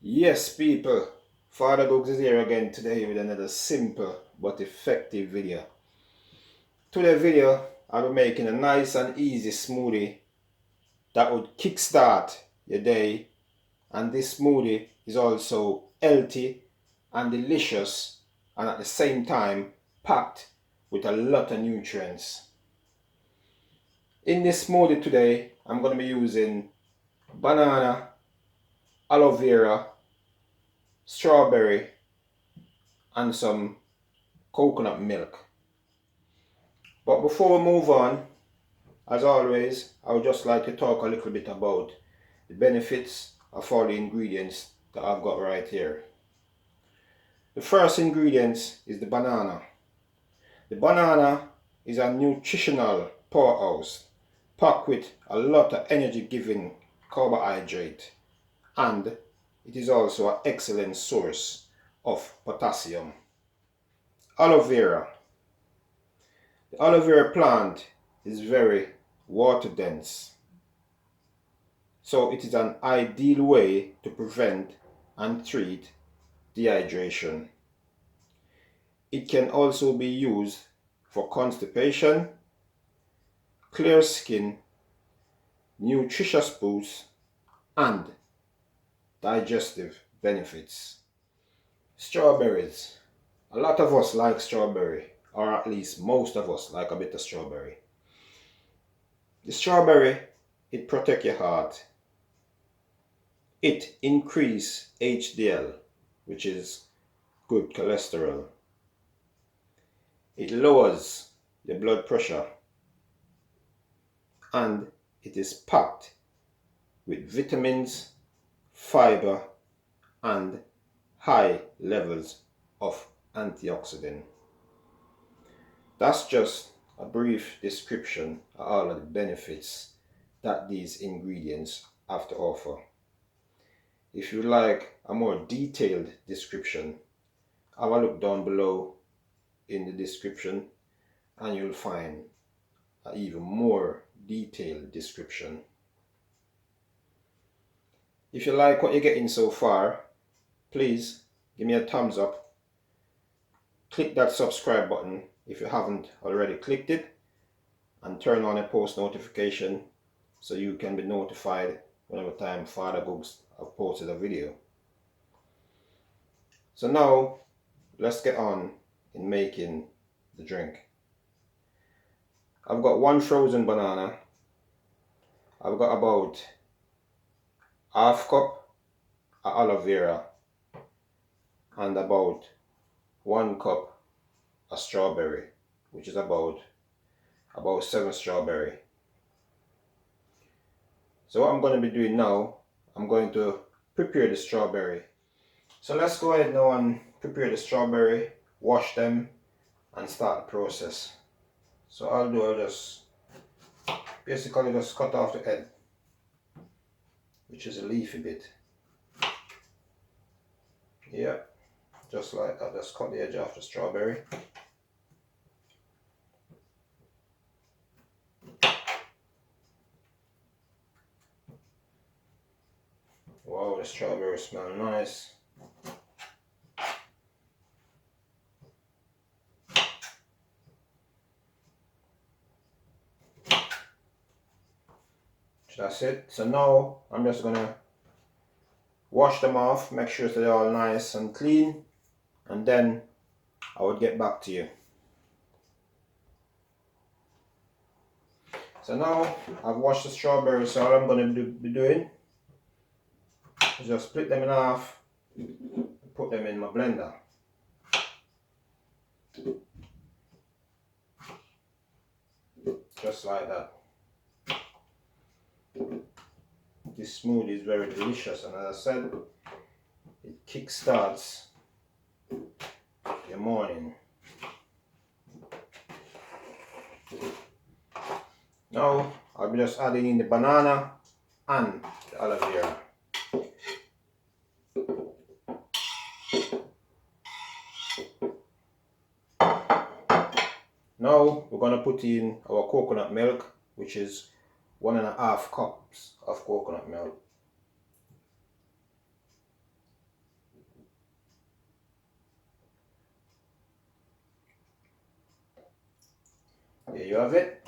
Yes, people, FadaGugs is here again today with another simple but effective video. Today's video, I'll be making a nice and easy smoothie that would kickstart your day, and this smoothie is also healthy and delicious and at the same time packed with a lot of nutrients. In this smoothie today, I'm going to be using banana, aloe vera, strawberry, and some coconut milk. But before we move on, as always, I would just like to talk a little bit about the benefits of all the ingredients that I've got right here. The first ingredient is the banana. The banana is a nutritional powerhouse packed with a lot of energy giving carbohydrate, and it is also an excellent source of potassium. Aloe vera. The aloe vera plant is very water dense, so it is an ideal way to prevent and treat dehydration. It can also be used for constipation, clear skin, nutritious boost, and digestive benefits. Strawberries. A lot of us like strawberry, or at least most of us like a bit of strawberry. The strawberry, it protects your heart. It increases HDL, which is good cholesterol. It lowers your blood pressure, and it is packed with vitamins, fiber, and high levels of antioxidant. That's just a brief description of all of the benefits that these ingredients have to offer. If you like a more detailed description, have a look down below in the description and you'll find an even more detailed description. If you like what you're getting so far, please give me a thumbs up. Click that subscribe button if you haven't already clicked it, and turn on a post notification so you can be notified whenever time FadaGugs have posted a video. So now let's get on in making the drink. I've got one frozen banana. I've got about half cup of aloe vera and about 1 cup of strawberry, which is about 7 strawberry. So what I'm going to be doing now, I'm going to prepare the strawberry. So let's go ahead now and prepare the strawberry, wash them, and start the process. So I'll just basically just cut off the head, which is a leafy bit. Yeah, just like that. Just cut the edge off the strawberry. Wow, the strawberry smells nice. So that's it. So now I'm just gonna wash them off, make sure they're all nice and clean, and then I would get back to you. So now I've washed the strawberries, so all I'm going to be doing is just split them in half and put them in my blender. Just like that. This smoothie is very delicious, and as I said, it kickstarts your morning. Now I'll be just adding in the banana and the aloe vera. Now we're going to put in our coconut milk, which is 1.5 cups of coconut milk. There you have it.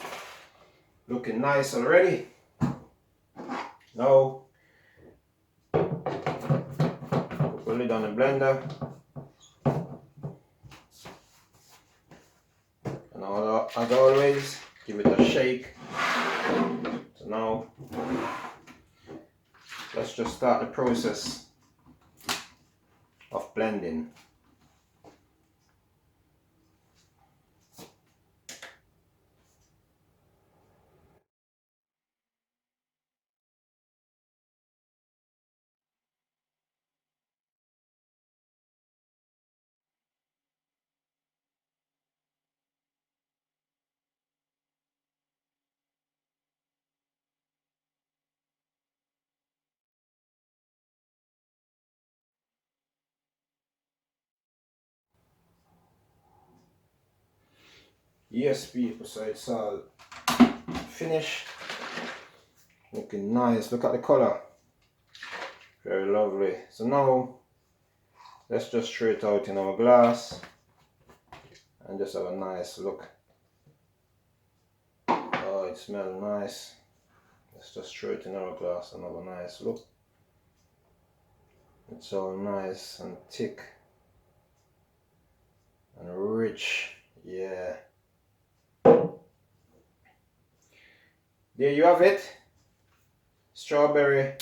Looking nice already. Now, put the lid on the blender. And as always, give it a shake. So now, let's just start the process of blending. Yes, people, so it's all finished. Looking nice. Look at the color. Very lovely. So now, let's just throw it out in our glass and just have a nice look. Oh, it smells nice. Let's just throw it in our glass and have a nice look. It's all nice and thick and rich. Yeah. There you have it. Strawberry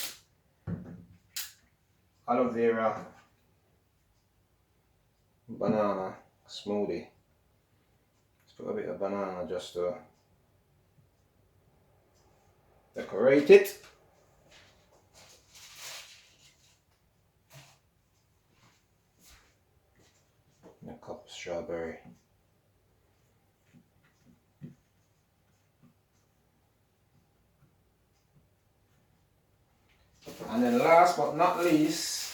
aloe vera banana smoothie. Let's put a bit of banana just to decorate it. A cup of strawberry. And then last but not least,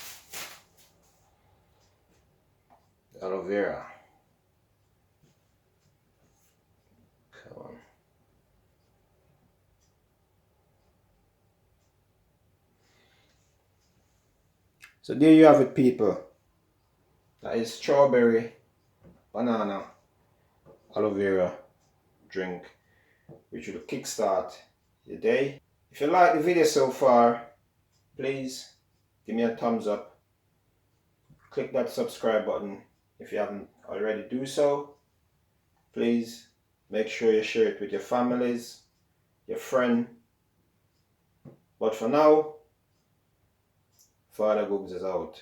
aloe vera. Come on. So there you have it, people. That is strawberry, banana, aloe vera drink, which will kickstart your day. If you like the video so far, please give me a thumbs up. Click that subscribe button if you haven't already do so. Please make sure you share it with your families, your friend. But for now, FadaGugs is out.